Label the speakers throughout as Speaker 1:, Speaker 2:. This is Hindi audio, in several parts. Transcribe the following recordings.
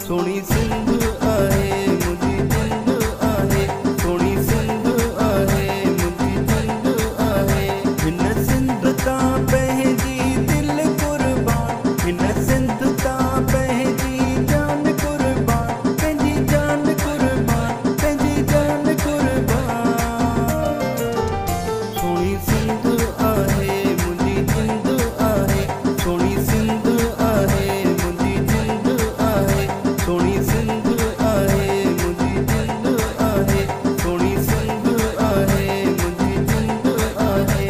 Speaker 1: सोनी सिंध आहे मुंहिंजी जिंद आहे, सोनी सिंध आहे मुंहिंजी जिंद आहे। हिन सिंध तां पंहिंजी दिल कुर्बान, हिन सिंध तां पंहिंजी जान कुर्बान, पंहिंजी जान कुर्बान, पंहिंजी जान कुर्बान। सोनी सिंध आहे मुंहिंजी जिंद आहे, सोनी सिंध आहे मुंहिंजी जिंद आहे, सोनी सिंध आहे मुंहिंजी जिंद आहे, सोनी सिंध आहे मुंहिंजी जिंद आहे।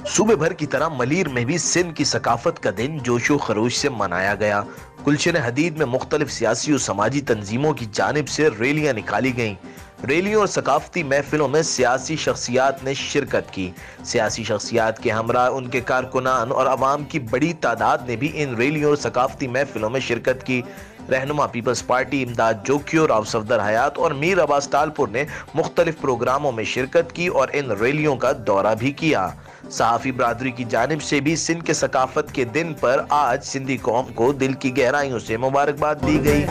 Speaker 2: सूबे भर की तरह मलीर में भी सिंध की सकाफत का दिन जोशो खरोश से मनाया गया। गुलशन हदीद में मुख्तलिफ सियासी और समाजी तंजीमों की जानिब से रैलियां निकाली गईं। रैलियों और सकाफती महफिलों में सियासी शख्सियात ने शिरकत की। सियासी शख्सियात के हमरा उनके कारकुनान और अवाम की बड़ी तादाद ने भी इन रैलियों और सकाफती महफिलों में शिरकत की। रहनुमा पीपल्स पार्टी इमदाद जोकियो, राव सफदर हयात और मीर अब्बास तालपुर ने मुख्तलिफ प्रोग्रामों में शिरकत की और इन रैलियों का दौरा भी किया। सहाफ़ी बरादरी की जानिब से भी सिंध के सकाफत के दिन पर आज सिंधी कौम को दिल की गहराइयों से मुबारकबाद दी गई।